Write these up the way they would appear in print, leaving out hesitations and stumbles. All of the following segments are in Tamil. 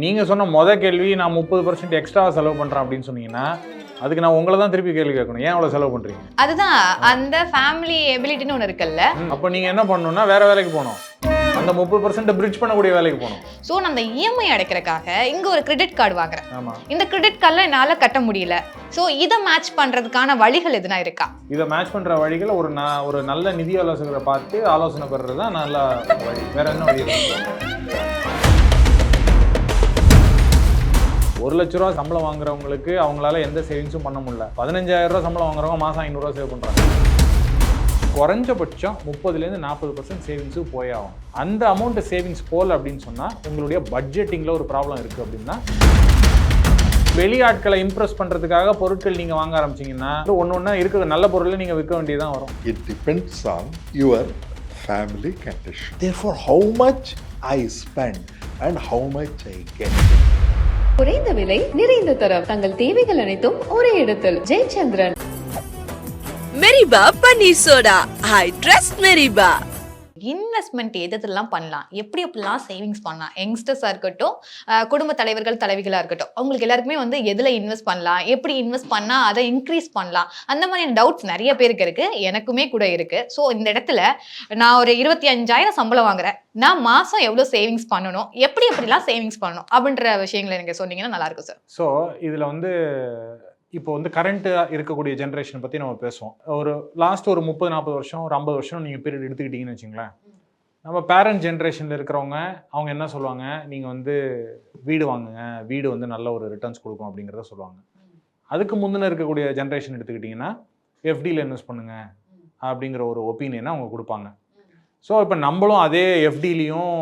நீங்கள் சொன்ன கேள்வி நான் 30% எக்ஸ்ட்ரா செலவு பண்ணுறேன் அப்படின்னு சொன்னீங்கன்னா அதுக்கு நான் உங்களை தான் திருப்பி கேள்வி கேட்கணும், ஏன் அவ்வளோ செலவு பண்ணுறீங்க? அதுதான் அந்த ஃபேமிலி எபிலிட்டின்னு ஒன்று இருக்குல்ல. அப்போ நீங்கள் என்ன பண்ணணும்னா வேற வேலைக்கு போகணும், அந்த 30% பிரிட்ஜ் பண்ணக்கூடிய வேலைக்கு போகணும். ஸோ நான் அந்த இஎம்ஐ அடைக்கிறதுக்காக இங்கே ஒரு கிரெடிட் கார்டு வாங்குறேன். ஆமாம், இந்த கிரெடிட் கார்டில் என்னால் கட்ட முடியல. ஸோ இதை மேட்ச் பண்ணுறதுக்கான வழிகள் எதுனா இருக்கா? இதை மேட்ச் பண்ணுற வழிகள் ஒரு நல்ல நிதி ஆலோசகரை பார்த்து ஆலோசனை பெறுறது தான் நல்ல வழி. வேற என்ன வழி இருக்கு? 1 லட்ச ரூபா சம்பளம் வாங்குறவங்களுக்கு அவங்களால எந்த சேவிங்ஸும் பண்ண முடியல. 15,000 ரூபா சம்பளம் வாங்குறவங்க மாதம் 500 ரூபா சேவ் பண்ணுறாங்க. குறைஞ்சபட்சம் 30% சேவிங்ஸும் போயாகும். அந்த அமௌண்ட் சேவிங்ஸ் போல் அப்படின்னு சொன்னால் உங்களுடைய பட்ஜெட்டிங்கில் ஒரு ப்ராப்ளம் இருக்குது அப்படின்னா, வெளியாட்களை இம்ப்ரெஸ் பண்ணுறதுக்காக பொருட்கள் நீங்கள் வாங்க ஆரம்பிச்சிங்கன்னா ஒன்று இருக்கிற நல்ல பொருளை நீங்கள் விற்க வேண்டியதான் வரும். It depends on your family condition. Therefore, how much I spend and how much I get. குறைந்த விலை நிறைந்த தரம், தங்கள் தேவைகள் அனைத்தும் ஒரே இடத்தில். ஜெயச்சந்திரன். மெரிபா பன்னீர் சோடா. I trust மெரிபா. இன்வெஸ்ட்மெண்ட் எதெல்லாம் பண்ணலாம், எப்படிலாம் சேவிங்ஸ் பண்ணலாம்? யங்ஸ்டர்ஸாக இருக்கட்டும், குடும்ப தலைவர்கள் தலைவிகளாக இருக்கட்டும், அவங்களுக்கு எல்லாருக்குமே வந்து எதில் இன்வெஸ்ட் பண்ணலாம், எப்படி இன்வெஸ்ட் பண்ணால் அதை இன்க்ரீஸ் பண்ணலாம், அந்த மாதிரியான டவுட்ஸ் நிறைய பேருக்கு இருக்குது, எனக்குமே கூட இருக்குது. ஸோ இந்த இடத்துல நான் ஒரு 25,000 சம்பளம் வாங்குறேன், நான் மாதம் எவ்வளோ சேவிங்ஸ் பண்ணணும், எப்படிலாம் சேவிங்ஸ் பண்ணணும் அப்படின்ற விஷயங்களை எனக்கு சொன்னீங்கன்னா நல்லாயிருக்கும் சார். ஸோ இதில் வந்து இப்போ வந்து கரண்ட்டாக இருக்கக்கூடிய ஜென்ரேஷனை பற்றி நம்ம பேசுவோம். லாஸ்ட் ஒரு 30-40 வருஷம், ஒரு 50 வருஷம் நீங்கள் பீரியட் எடுத்துக்கிட்டிங்கன்னு வச்சுங்களேன். நம்ம பேரண்ட் ஜென்ரேஷனில் இருக்கிறவங்க அவங்க என்ன சொல்லுவாங்க, நீங்கள் வந்து வீடு வாங்குங்க, வீடு வந்து நல்ல ஒரு ரிட்டர்ன்ஸ் கொடுக்கும் அப்படிங்கிறத சொல்லுவாங்க. அதுக்கு முந்தின இருக்கக்கூடிய ஜென்ரேஷன் எடுத்துக்கிட்டிங்கன்னா எஃப்டியில் இன்வெஸ்ட் பண்ணுங்க அப்படிங்கிற ஒரு ஒப்பீனியனை அவங்க கொடுப்பாங்க. ஸோ இப்போ நம்மளும் அதே எஃப்டிலையும்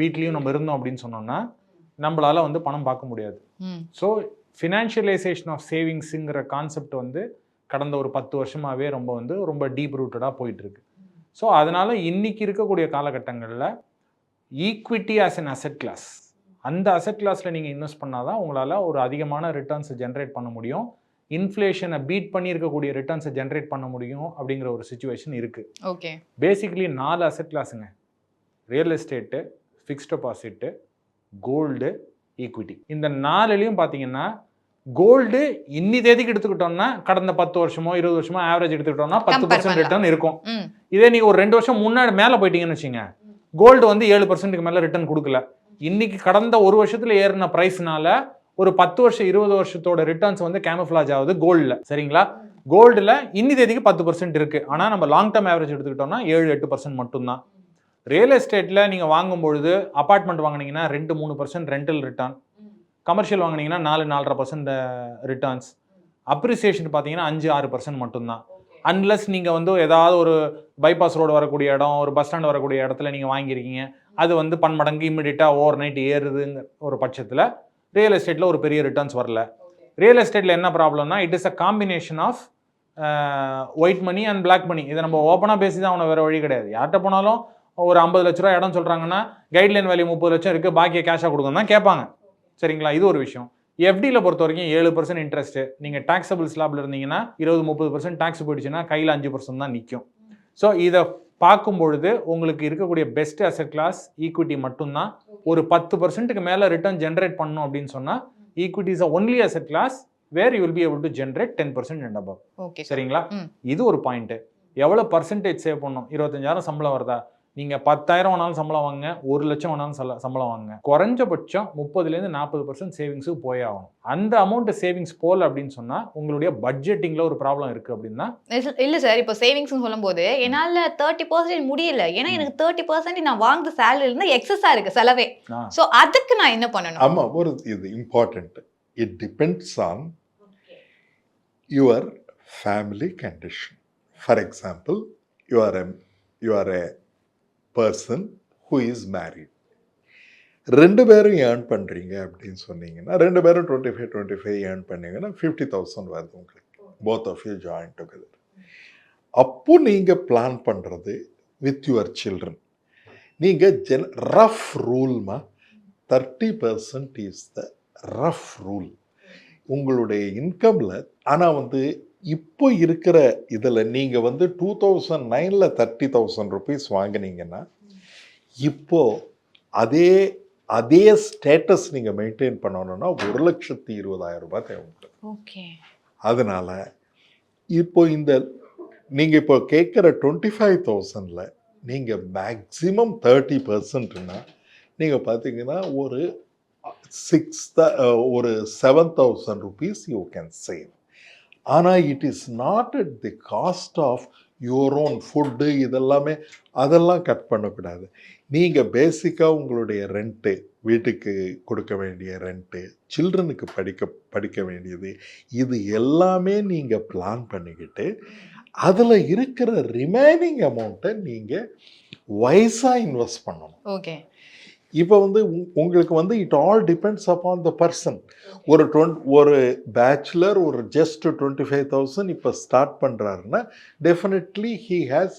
வீட்லேயும் நம்ம இருந்தோம் அப்படின்னு சொன்னோம்னா நம்மளால் வந்து பணம் பார்க்க முடியாது. ஸோ ஃபினான்ஷியலைசேஷன் ஆஃப் சேவிங்ஸுங்கிற கான்செப்ட் வந்து கடந்த ஒரு 10 வருஷமாகவே ரொம்ப டீப் ரூட்டடாக போயிட்டுருக்கு. ஸோ அதனால் இன்றைக்கி இருக்கக்கூடிய காலகட்டங்களில் equity as an asset class, அந்த அசெட் கிளாஸில் நீங்கள் இன்வெஸ்ட் பண்ணால் தான் உங்களால் ஒரு அதிகமான ரிட்டர்ன்ஸை ஜென்ரேட் பண்ண முடியும், இன்ஃப்ளேஷனை பீட் பண்ணி இருக்கக்கூடிய ரிட்டர்ன்ஸை ஜென்ரேட் பண்ண முடியும் அப்படிங்கிற ஒரு சுச்சுவேஷன் இருக்குது. ஓகே, பேசிக்கலி 4 அசெட் கிளாஸுங்க: real estate, fixed deposit, gold, equity. இந்த 4லையும் பார்த்தீங்கன்னா கோல்டு இன்னி தேதிக்கு எடுத்துக்கிட்டோம்னா கடந்த 10 வருஷமோ 20 வருஷமோ ஆவரேஜ் எடுத்துக்கிட்டோம்னா 10% ரிட்டர்ன் இருக்கும். இதே நீங்கள் ஒரு 2 வருஷம் முன்னாடி மேலே போயிட்டீங்கன்னு வச்சுங்க, கோல்டு வந்து 7%க்கு மேலே ரிட்டர்ன் கொடுக்கல. இன்னைக்கு கடந்த ஒரு வருஷத்தில் ஏறின ப்ரைஸ்னால ஒரு 10 வருஷம் 20 வருஷத்தோட ரிட்டர்ன்ஸ் வந்து கேமஃப்ளாஜ் ஆகுது கோல்டில். சரிங்களா? கோல்டில் இன்னி தேதிக்கு 10% இருக்குது, ஆனால் நம்ம லாங் டேர்ம் ஆவரேஜ் எடுத்துக்கிட்டோம்னா 7-8% மட்டும்தான். ரியல் எஸ்டேட்டில் நீங்கள் வாங்கும்பொழுது அப்பார்ட்மெண்ட் வாங்கினீங்கன்னா 2-3% ரெண்டல் ரிட்டர்ன், கமர்ஷியல் வாங்கினீங்கன்னா 4-4.5% ரிட்டர்ன்ஸ், அப்ரிசியேஷன் பார்த்தீங்கன்னா 5-6% மட்டும்தான். அன்லெஸ் நீங்கள் வந்து ஏதாவது ஒரு பைபாஸ் ரோடு வரக்கூடிய இடம், ஒரு பஸ் ஸ்டாண்ட் வரக்கூடிய இடத்துல நீங்கள் வாங்கியிருக்கீங்க, அது வந்து பன்மடங்கு இம்மிடியட்டாக ஓவர் நைட் ஏறுதுங்கிற ஒரு பட்சத்தில் ரியல் எஸ்டேட்டில் ஒரு பெரிய ரிட்டர்ன்ஸ் வரல. ரியல் எஸ்டேட்டில் என்ன ப்ராப்ளம்னா, it is a combination of white money and black money. இதை நம்ம ஓப்பனாக பேசி தான் அவனை வேறு வழி கிடையாது. யார்கிட்ட போனாலும் ஒரு 50 லட்ச ரூபா இடம் சொல்கிறாங்கன்னா கைட்லைன் வேல்யூ 30 லட்சம் இருக்குது, பாக்கியை கேஷாக கொடுக்கணும் தான் கேட்பாங்க. சரிங்களா? இது ஒரு விஷயம். எஃப்டியில் பொறுத்த வரைக்கும் 7% இன்ட்ரெஸ்ட்டு. நீங்கள் டாக்ஸபிள் ஸ்லாபில் இருந்தீங்கன்னா 20-30% டாக்ஸ் போயிடுச்சுன்னா கையில் 5% தான் நிற்கும். ஸோ இதை பார்க்கும்பொழுது உங்களுக்கு இருக்கக்கூடிய பெஸ்ட் அசெட் கிளாஸ் ஈக்விட்டி மட்டும்தான். ஒரு 10%க்கு மேலே ரிட்டர்ன் ஜென்ரேட் பண்ணணும் அப்படின்னு சொன்னால் equity is only asset class where you will be able to generate 10% and above. சரிங்களா? இது ஒரு பாயிண்ட்டு. எவ்வளோ பர்சன்டேஜ் சேவ் பண்ணணும்? 25,000 சம்பளம் வருதா, நீங்கள் 10,000 வேணாலும் சம்பளம் வாங்க, 1 லட்சம் வேணாலும் சம்பளம் வாங்க, குறைஞ்சபட்சம் 30-40% சேவிங்ஸுக்கு போயாகணும். அந்த அமௌண்ட் சேவிங்ஸ் போல் அப்படின்னு சொன்னால் உங்களுடைய பட்ஜெட்டிங்கில் ஒரு ப்ராப்ளம் இருக்குது அப்படின்னா. இல்லை சார், இப்போ சேவிங்ஸ் சொல்லும்போது என்னால் 30% முடியல, ஏன்னா எனக்கு 30% நான் வாங்குற சேலரியிலேருந்து எக்ஸஸாக இருக்குது செலவே. ஸோ அதுக்கு நான் என்ன பண்ணணும்? ஆமாம், ஒரு இது important. It depends on your family condition. For example, you are a person who is married. 2 பேரும் ஏர்ன் பண்ணுறீங்க அப்படின்னு சொன்னீங்கன்னா 2 பேரும் 25 ஏர்ன் பண்ணீங்கன்னா 50,000 வருது உங்களுக்கு, both of you join together. அப்போ நீங்கள் பிளான் பண்ணுறது வித் யுவர் சில்ட்ரன். நீங்கள் ரஃப் ரூல்மா 30% இஸ் த ரஃப் ரூல் உங்களுடைய இன்கமில். ஆனால் இப்போ இருக்கிற இதில் நீங்கள் 2009 30,000 rupees வாங்கினீங்கன்னா இப்போ அதே அதே ஸ்டேட்டஸ் நீங்கள் மெயின்டைன் பண்ணணும்னா 1,20,000 ரூபாய் தேவைப்படும். ஓகே. அதனால இப்போ நீங்கள் இப்போ கேட்குற 25,000ல் நீங்கள் மேக்ஸிமம் 30%னா நீங்கள் பார்த்தீங்கன்னா ஒரு 7,000 rupees யூ கேன் சேவ். ஆனால் it is not at the cost of your own food அதெல்லாம் கட் பண்ணக்கூடாது. நீங்கள் பேசிக்காக உங்களுடைய ரெண்ட்டு, வீட்டுக்கு கொடுக்க வேண்டிய ரெண்ட்டு, சில்ட்ரனுக்கு படிக்க வேண்டியது, இது எல்லாமே நீங்கள் பிளான் பண்ணிக்கிட்டு அதில் இருக்கிற ரிமைனிங் அமௌண்ட்டை நீங்கள் வைஸாக இன்வெஸ்ட் பண்ணணும். ஓகே. இப்போ உங்களுக்கு it all depends upon the person. ஒரு பேச்சுலர் ஒரு ஜஸ்ட் 25,000 இப்போ ஸ்டார்ட் பண்ணுறாருன்னா definitely he has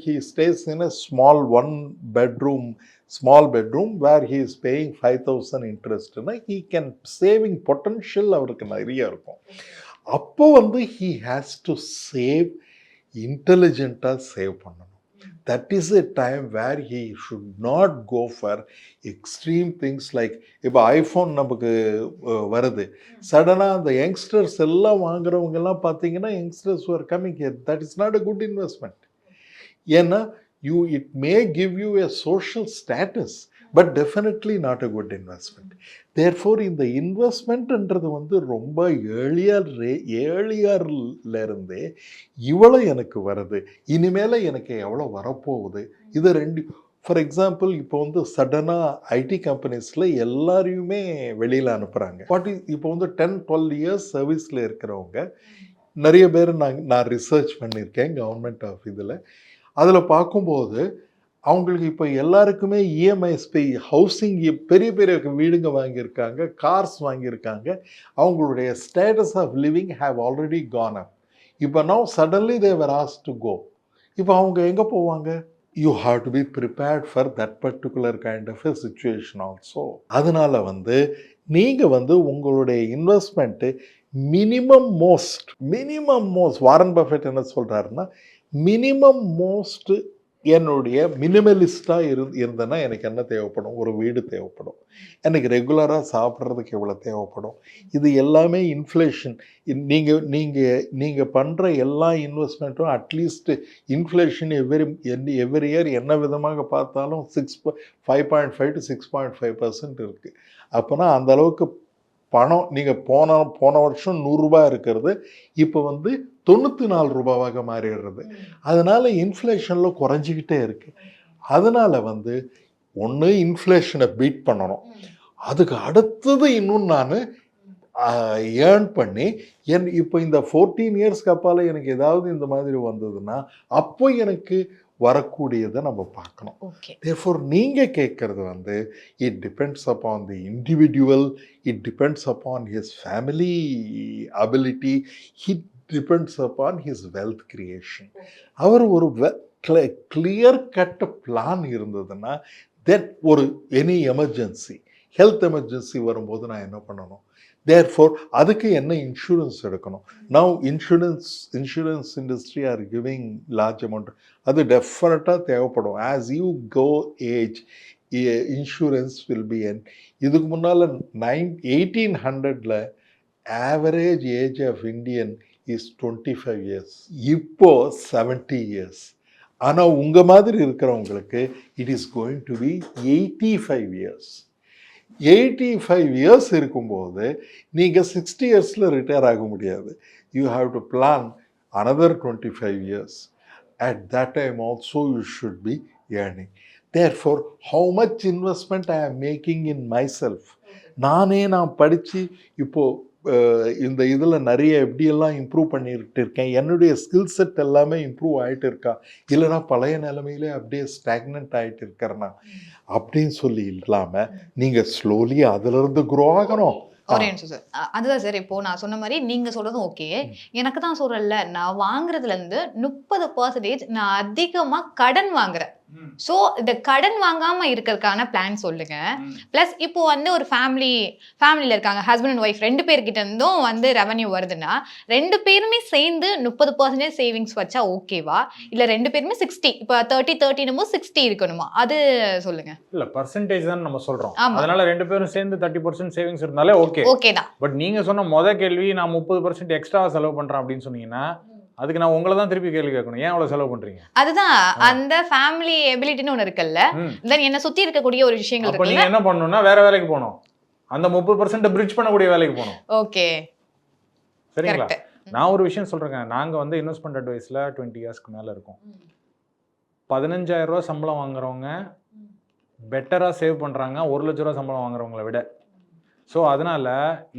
he stays in a small small bedroom where he is paying 5,000 interest. He can saving potential அவருக்கு நிறைய இருக்கும். அப்போ he has to save, intelligent-ஆக சேவ் பண்ணணும். That is a time where he should not go for extreme things like இப்போ ஐஃபோன் நமக்கு வருது, சடனாக அந்த யங்ஸ்டர்ஸ் எல்லாம் வாங்குறவங்கெல்லாம் பார்த்தீங்கன்னா youngsters are coming here. That is not a good investment. ஏன்னா it may give you a social status, but definitely not a good investment. Therefore இந்த இன்வெஸ்ட்மெண்ட்ன்றது ரொம்ப ஏர்லியர்லேருந்தே இவ்வளோ எனக்கு வருது, இனிமேல் எனக்கு எவ்வளோ வரப்போகுது, இது ரெண்டு. ஃபார் எக்ஸாம்பிள் இப்போ சடனாக ஐடி கம்பெனிஸில் எல்லாரையுமே வெளியில் அனுப்புகிறாங்க. இப்போ 10-12 இயர்ஸ் சர்வீஸில் இருக்கிறவங்க நிறைய பேர் நான் ரிசர்ச் பண்ணியிருக்கேன் கவர்மெண்ட் ஆஃப் அதில் பார்க்கும்போது அவங்களுக்கு இப்போ எல்லாருக்குமே இஎம்ஐஸ் ஹவுசிங், பெரிய பெரிய வீடுங்க வாங்கியிருக்காங்க, கார்ஸ் வாங்கியிருக்காங்க. அவங்களுடைய status of living have already gone up. இப்போ now suddenly they were asked to go. இப்போ அவங்க எங்கே போவாங்க? You have to be prepared for that particular kind of a situation also. அதனால் நீங்கள் உங்களுடைய investment minimum most Warren Buffett என்ன சொல்கிறாருன்னா, மினிமம் மோஸ்ட் என்னுடைய மினிமலிஸ்டாக இருந்தேன்னா எனக்கு என்ன தேவைப்படும்? ஒரு வீடு தேவைப்படும், எனக்கு ரெகுலராக சாப்பிட்றதுக்கு எவ்வளோ தேவைப்படும், இது எல்லாமே இன்ஃப்ளேஷன். நீங்கள் பண்ணுற எல்லா இன்வெஸ்ட்மெண்ட்டும் அட்லீஸ்ட் இன்ஃப்ளேஷன் எவ்ரி இயர் என்ன விதமாக பார்த்தாலும் 5.5 to 6.5% இருக்குது. அப்போனா அந்த அளவுக்கு பணம் நீங்கள் போன வருஷம் 100 ரூபாய் இருக்கிறது இப்போ 94 ரூபாவாக மாறிடுறது. அதனால் இன்ஃப்ளேஷனில் குறைஞ்சிக்கிட்டே இருக்குது. அதனால் ஒன்று இன்ஃப்ளேஷனை பீட் பண்ணணும், அதுக்கு அடுத்தது இன்னும் நான் ஏர்ன் பண்ணி இப்போ இந்த 14 இயர்ஸ்க்கு அப்பால் எனக்கு ஏதாவது இந்த மாதிரி வந்ததுன்னா அப்போ எனக்கு வரக்கூடியதை நம்ம பார்க்கணும். தேர்ஃபோர் நீங்கள் கேட்குறது it depends upon the individual, it depends upon his family ability, it depends upon his wealth creation. அவர் ஒரு கிளியர் கட் பிளான் இருந்ததுன்னா தென் ஒரு எனி எமர்ஜென்சி, ஹெல்த் எமர்ஜென்சி வரும்போது நான் என்ன பண்ணணும்? தேர்ஃபோர் அதுக்கு என்ன இன்சூரன்ஸ் எடுக்கணும்? Now insurance industry are giving large amount. அது டெஃபினட்டாக தேவைப்படும். As you go age insurance will be இதுக்கு முன்னால் 1800ல் average age of Indian is 25 years, இப்போ 70 இயர்ஸ். ஆனால் உங்கள் மாதிரி இருக்கிறவங்களுக்கு it is going to be 85 years. 85 years இருக்கும்போது நீங்கள் 60 இயர்ஸில் ரிட்டையர் ஆக முடியாது. You have to plan another 25 years. At that time also you should be earning. Therefore, how much investment I am making in myself? நான் படித்து இப்போது இந்த இதில் நிறைய எப்படியெல்லாம் இம்ப்ரூவ் பண்ணிட்டு இருக்கேன், என்னுடைய ஸ்கில் செட் எல்லாமே இம்ப்ரூவ் ஆகிட்டு இருக்கா, இல்லைனா பழைய நிலைமையிலே அப்படியே ஸ்டாக்னன்ட் ஆகிட்டு இருக்கிறேன்னா அப்படின்னு சொல்லி இல்லாமல் நீங்கள் ஸ்லோலி அதிலிருந்து க்ரோ ஆகணும். ஒரே நிமிஷம் சார், அதுதான் சார். இப்போ நான் சொன்ன மாதிரி நீங்க சொல்றதும் ஓகே. எனக்கு தான் சொல்றேன்ல, நான் வாங்குறதுல இருந்து 30% நான் அதிகமா கடன் வாங்குறேன். ஸோ இந்த கடன் வாங்காம இருக்கிறதுக்கான பிளான் சொல்லுங்க. பிளஸ் இப்போ வந்து ஒரு ஃபேமிலியில இருக்காங்க, ஹஸ்பண்ட் அண்ட் ஒய்ஃப் 2 பேர்கிட்ட இருந்தும் வந்து ரெவன்யூ வருதுன்னா 2 பேருமே சேர்ந்து 30% சேவிங்ஸ் வச்சா ஓகேவா, இல்ல 2 பேருமே 60, இப்போ 30 60 இருக்கணுமா, அது சொல்லுங்க. இல்ல பர்சன்டேஜ் தான் நம்ம சொல்றோம். ஆமா. அதனால 2 பேரும் சேர்ந்து 30% சேவிங்ஸ் இருந்தாலே ஓகே. ஓகே தான். பட் நீங்க சொன்ன கேள்வி நான் 30% எக்ஸ்ட்ரா செலவு பண்றேன் அப்படின்னு சொன்னீங்கன்னா அதுக்கு நான் உங்களை தான் திருப்பி கேள்வி கேட்கணும், ஏன் அவ்வளவு செலவு பண்றீங்க? அதுதான் அந்த ஃபேமிலி எபிலிட்டின்னு ஒன்று இருக்குல்ல, தென் என்ன சுத்தி இருக்கக்கூடிய ஒரு விஷயங்கள் அப்ப இருக்குல்ல. நீங்க என்ன பண்ணணும்னா வேற வேலைக்கு போகணும், அந்த 30% பிரிட்ஜ் பண்ணக்கூடிய வேலைக்கு போகணும். ஓகே, சரிங்களா? கரெக்ட். நான் ஒரு விஷயம் சொல்றேங்க, நாங்க வந்து இன்வெஸ்ட்மெண்ட் அட்வைஸ்ல 20 இயர்ஸ்க்கு மேல இருக்கும். 15,000 ரூபாய் சம்பளம் வாங்குறவங்க பெட்டரா சேவ் பண்றாங்க 1 லட்ச ரூபாய் சம்பளம் வாங்குறவங்களை விட. ஸோ அதனால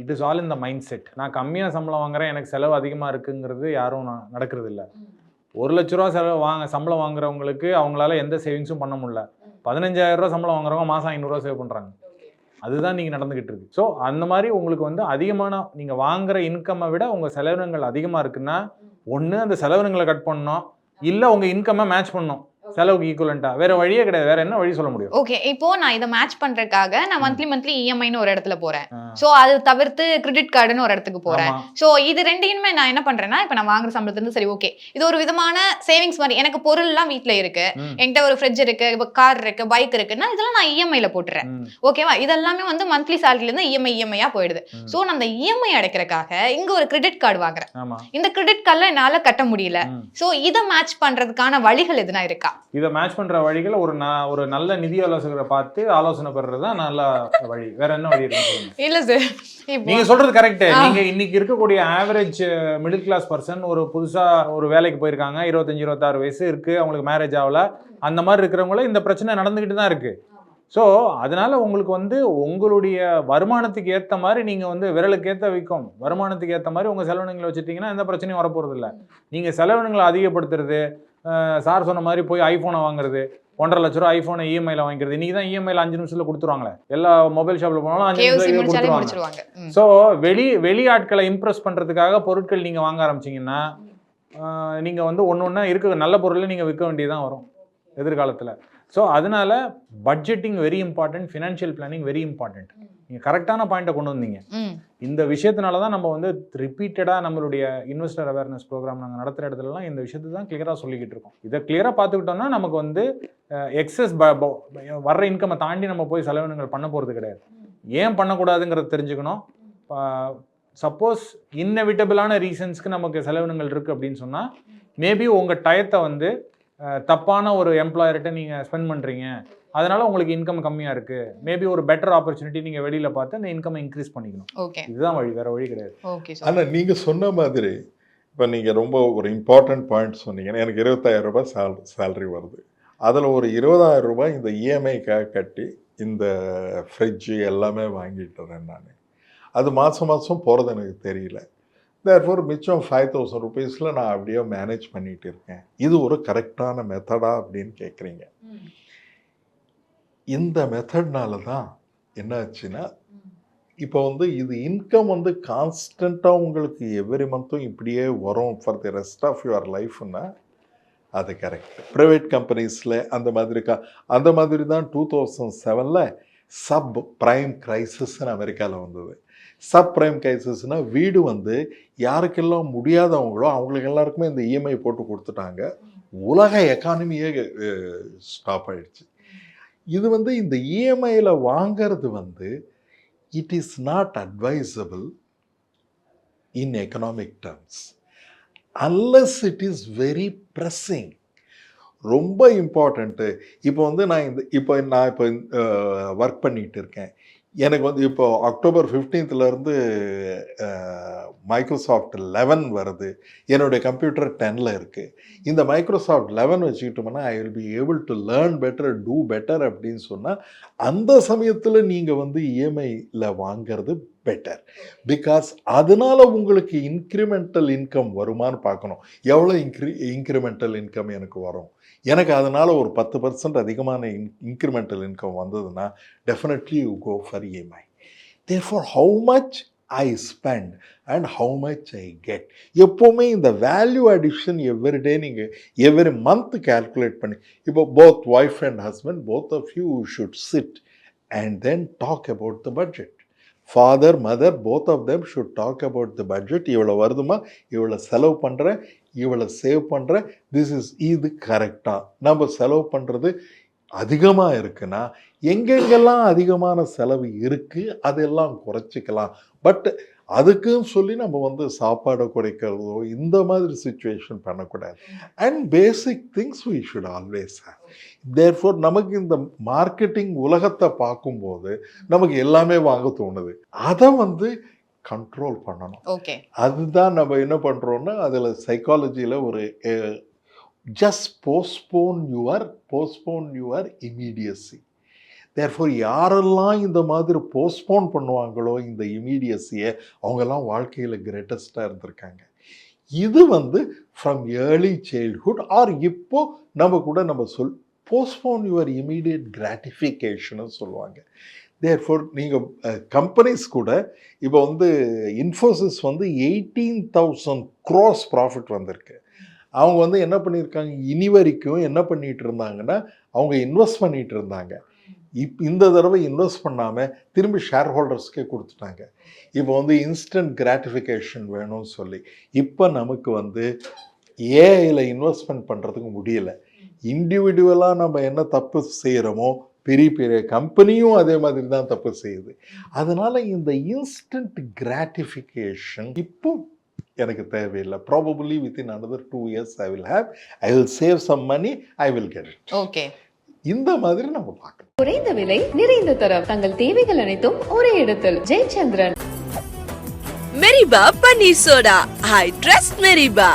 it is all in the mind set. நான் கம்மியாக சம்பளம் வாங்குறேன், எனக்கு செலவு அதிகமாக இருக்குங்கிறது யாரும் நடக்கிறது இல்லை. 1 லட்ச ரூபா சம்பளம் வாங்குறவங்களுக்கு அவங்களால எந்த சேவிங்ஸும் பண்ண முடியல. 15,000 ரூபா சம்பளம் வாங்குறவங்க மாதம் 500 ரூபா சேவ் பண்ணுறாங்க. அதுதான் நீங்கள் நடந்துகிட்டு இருக்கு. ஸோ அந்த மாதிரி உங்களுக்கு வந்து அதிகமான நீங்கள் வாங்குற இன்கம்மை விட உங்கள் செலவினங்கள் அதிகமாக இருக்குன்னா ஒன்று அந்த செலவினங்களை கட் பண்ணணும், இல்லை உங்கள் இன்கம்மை மேட்ச் பண்ணணும் செலவுக்கு ஈக்குவலண்டா. வேற வழியே கிடையாது. வேற என்ன வழி சொல்ல முடியும்? ஓகே, இப்போ நான் இதை மேட்ச் பண்றதுக்காக நான் மந்த்லி இஎம்ஐன்னு ஒரு இடத்துல போறேன். சோ அது தவிர்த்து கிரெடிட் கார்டுன்னு ஒரு இடத்துக்கு போறேன். சோ இது ரெண்டையுமே நான் என்ன பண்றேன்னா, இப்போ நான் வாங்குற சம்பளத்துல இருந்து சரி ஓகே இது ஒரு விதமான சேவிங்ஸ் மாதிரி, எனக்கு பொருள் எல்லாம் வீட்டுல இருக்கு, என்கிட்ட ஒரு ஃப்ரிட்ஜ் இருக்கு, இப்போ கார் இருக்கு, பைக் இருக்குன்னா இதெல்லாம் நான் இஎம்ஐல போட்டுறேன். ஓகேவா? இதெல்லாமே வந்து மந்த்லி சேலரில இருந்து இஎம்ஐயா போயிடுது. சோ நான் அந்த இஎம்ஐ அடைக்கிறதுக்காக இங்க ஒரு கிரெடிட் கார்டு வாங்குறேன். இந்த கிரெடிட் கார்டுல என்னால கட்ட முடியல. சோ இதை மேட்ச் பண்றதுக்கான வழிகள் எதுனா இருக்கா? இதை மேட்ச் பண்ற வழிகள் ஒரு நல்ல நிதி ஆலோசகரை பார்த்து ஆலோசனை பெறதுதான் நல்ல வழி. வேற என்ன வழி இருக்கு? இல்ல சார், நீங்க சொல்றது கரெக்ட். நீங்க இன்னைக்கு இருக்கக்கூடிய ஆவரேஜ் மிடில் கிளாஸ் பர்சன் ஒரு புதுசா ஒரு வேலைக்கு போயிருக்காங்க, 25-26 வயசு இருக்கு, அவங்களுக்கு மேரேஜ் ஆகல, அந்த மாதிரி இருக்கிறவங்கள இந்த பிரச்சனை நடந்துகிட்டு தான் இருக்கு. ஸோ அதனால உங்களுக்கு வந்து உங்களுடைய வருமானத்துக்கு ஏற்ற மாதிரி நீங்கள் வந்து விரலுக்கு ஏற்ற வைக்கும் வருமானத்துக்கு ஏற்ற மாதிரி உங்கள் செலவினங்களை வச்சுட்டிங்கன்னா எந்த பிரச்சனையும் வரப்போகிறது இல்லை. நீங்கள் செலவினங்களை அதிகப்படுத்துறது, சார் சொன்ன மாதிரி போய் ஐஃபோனை வாங்குறது, 1.5 லட்ச ரூபா ஐஃபோனை இஎம்ஐல வாங்கிக்கிறது. இன்னைக்கு தான் இஎம்ஐல 5 நிமிஷத்தில் கொடுத்துருவாங்களே, எல்லா மொபைல் ஷாப்பில் போனாலும் 5 நிமிஷத்தில் கொடுத்துருவாங்க. ஸோ வெளி ஆட்களை இம்ப்ரெஸ் பண்ணுறதுக்காக பொருட்கள் நீங்கள் வாங்க ஆரம்பிச்சிங்கன்னா நீங்கள் வந்து ஒன்று இருக்க நல்ல பொருளை நீங்கள் விற்க வேண்டியதான் வரும் எதிர்காலத்தில். ஸோ அதனால budgeting very important, financial planning very important. நீங்கள் கரெக்டான பாயிண்ட்டை கொண்டு வந்தீங்க. இந்த விஷயத்தினால தான் நம்ம வந்து ரிப்பீட்டடாக நம்மளுடைய இன்வெஸ்டர் அவேர்னஸ் ப்ரோக்ராம் நாங்கள் நடத்துகிற இடத்துலலாம் இந்த விஷயத்தை தான் கிளியராக சொல்லிக்கிட்டு இருக்கோம். இதை கிளியராக பார்த்துக்கிட்டோம்னா நமக்கு வந்து எக்ஸஸ் வர்ற இன்கம்மை தாண்டி நம்ம போய் செலவினங்கள் பண்ண போகிறது கிடையாது. ஏன் பண்ணக்கூடாதுங்கிறத தெரிஞ்சுக்கணும். சப்போஸ் இன்னெவிட்டபிளான ரீசன்ஸ்க்கு நமக்கு செலவினங்கள் இருக்குது அப்படின்னு சொன்னால் மேபி உங்கள் டயத்தை வந்து தப்பான ஒரு எம்ப்ளாயர்கிட்ட நீங்கள் ஸ்பெண்ட் பண்ணுறீங்க, அதனால உங்களுக்கு இன்கம் கம்மியாக இருக்குது, மேபி ஒரு பெட்டர் ஆப்பர்ச்சுனிட்டி நீங்கள் வெளியில் பார்த்து அந்த இன்கம் இன்க்ரீஸ் பண்ணிக்கணும். ஓகே, இதுதான் வழி, வேறு வழி கிடையாது. ஆனால் நீங்கள் சொன்ன மாதிரி இப்போ நீங்கள் ரொம்ப ஒரு இம்பார்ட்டன்ட் பாயிண்ட் சொன்னீங்கன்னா, எனக்கு 25,000 ரூபாய் சேலரி வருது, அதில் ஒரு 20,000 ரூபாய் இந்த இஎம்ஐக்காக கட்டி இந்த ஃப்ரிட்ஜு எல்லாமே வாங்கிட்டுறேன் நான். அது மாதம் போகிறது எனக்கு தெரியல. தேர்ஃபோர் மிச்சம் 5,000 ருபீஸில் நான் அப்படியே மேனேஜ் பண்ணிகிட்டு இருக்கேன். இது ஒரு கரெக்டான மெத்தடா அப்படின்னு கேட்குறீங்க. இந்த மெத்தட்னால தான் என்ன ஆச்சுன்னா, இப்போ வந்து இது இன்கம் வந்து கான்ஸ்டண்ட்டாக உங்களுக்கு எவ்ரி மந்த்தும் இப்படியே வரும் for the rest of your லைஃப்னா அது கரெக்ட். ப்ரைவேட் கம்பெனிஸில் அந்த மாதிரி தான் 2007 சப் பிரைம் கிரைசிஸ்ன்னு அமெரிக்காவில் வந்தது. சப் பிரைம் கிரைசிஸ்னால் வீடு வந்து யாருக்கெல்லாம் முடியாதவங்களோ அவங்களுக்கு எல்லாருக்குமே இந்த இஎம்ஐ போட்டு கொடுத்துட்டாங்க. உலக எக்கானமியே ஸ்டாப் ஆயிடுச்சு. இது வந்து இந்த இஎம்ஐயில் வாங்கிறது வந்து it is not advisable in economic terms unless it is very pressing. ரொம்ப இம்பார்ட்டண்ட்டு. இப்போ வந்து நான் இப்போ ஒர்க் பண்ணிகிட்டு இருக்கேன். எனக்கு வந்து இப்போ அக்டோபர் 15th மைக்ரோசாஃப்ட் 11 வருது. என்னுடைய கம்ப்யூட்டர் 10ல் இருக்குது. இந்த மைக்ரோசாஃப்ட் 11 வச்சுக்கிட்டோம்னா I will be able to learn better, do better அப்படின்னு சொன்னால் அந்த சமயத்தில் நீங்கள் வந்து இஎம்ஐயில் வாங்கிறது பெட்டர். பிகாஸ் அதனால் உங்களுக்கு இன்க்ரிமெண்டல் இன்கம் வருமானு பார்க்கணும். எவ்வளோ இன்க்ரிமெண்டல் இன்கம் எனக்கு வரும், எனக்கு அதனால் ஒரு 10% அதிகமான இன்க்ரிமெண்டல் இன்கம் வந்ததுன்னா definitely you go for EMI. Therefore how much I spend and how much I get. எப்போவுமே இந்த வேல்யூ அடிஷன் எவ்ரிடே நீங்கள் எவ்ரி மந்த் கேல்குலேட் பண்ணி, இப்போ both wife and husband both of you should sit and then talk about the budget. Father mother both of them should talk about the budget. இவ்வளோ வருதுமா, இவ்வளோ செலவு பண்ணுறேன், இவ்வளோ சேவ் பண்ணுறேன், இது கரெக்டாக. நம்ம செலவு பண்ணுறது அதிகமாக இருக்குன்னா எங்கெங்கெல்லாம் அதிகமான செலவு இருக்குது அதெல்லாம் குறைச்சிக்கலாம். பட் அதுக்குன்னு சொல்லி நம்ம சாப்பாடை குறைக்கிறதோ இந்த மாதிரி சுச்சுவேஷன் பண்ணக்கூடாது. And basic things we should always have. therefore நமக்கு இந்த மார்க்கெட்டிங் உலகத்தை பார்க்கும்போது நமக்கு எல்லாமே வாங்க தோணுது. அதை கண்ட்ரோல் பண்ணணும். ஓகே, அதுதான் நம்ம என்ன பண்ணுறோன்னா அதில் சைக்காலஜியில் ஒரு ஜஸ்ட் போஸ்ட்போன் யுவர் இமீடியசி. தேர்ஃபோர் யாரெல்லாம் இந்த மாதிரி போஸ்ட்போன் பண்ணுவாங்களோ இந்த இமீடியசியை, அவங்கெல்லாம் வாழ்க்கையில் கிரேட்டஸ்டாக இருந்திருக்காங்க. இது ஃப்ரம் ஏர்லி சைல்ட்ஹுட் ஆர் இப்போ நம்ம போஸ்ட்போன் யுவர் இமீடியட் கிராட்டிஃபிகேஷன்னு சொல்லுவாங்க. தேர்ஃபோர் நீங்கள் கம்பெனிஸ் கூட இப்போ இன்ஃபோசிஸ் 18,000 crores ப்ராஃபிட் வந்திருக்கு. அவங்க என்ன பண்ணியிருக்காங்க, இனி வரைக்கும் என்ன பண்ணிட்டு இருந்தாங்கன்னா அவங்க இன்வெஸ்ட் பண்ணிட்டு இருந்தாங்க. இந்த தடவை இன்வெஸ்ட் பண்ணாமல் திரும்பி ஷேர் ஹோல்டர்ஸ்க்கே கொடுத்துட்டாங்க. இப்போ இன்ஸ்டன்ட் கிராட்டிஃபிகேஷன் வேணும்னு சொல்லி இப்போ நமக்கு ஏஐயில் இன்வெஸ்ட்மெண்ட் பண்ணுறதுக்கு முடியலை. இண்டிவிஜுவலாக நம்ம என்ன தப்பு செய்கிறோமோ பெரிய பெரிய கம்பெனியும் அதே மாதிரி தான் தப்பு செய்யுது. அதனால் இந்த இன்ஸ்டன்ட் கிராட்டிஃபிகேஷன் இப்போ எனக்கு தேவையில்லை. Probably within another 2 years I will save some money, I will get it. Okay, இந்த மாதிரி நம்ம பார்க்கலாம். குறைந்த விலை நிறைந்த தரம் தங்கள் தேவைகள் அனைத்தும் ஒரே இடத்தில். ஜெயச்சந்திரன். மெரிபா பன்னீர் சோடா. I trust மெரிபா.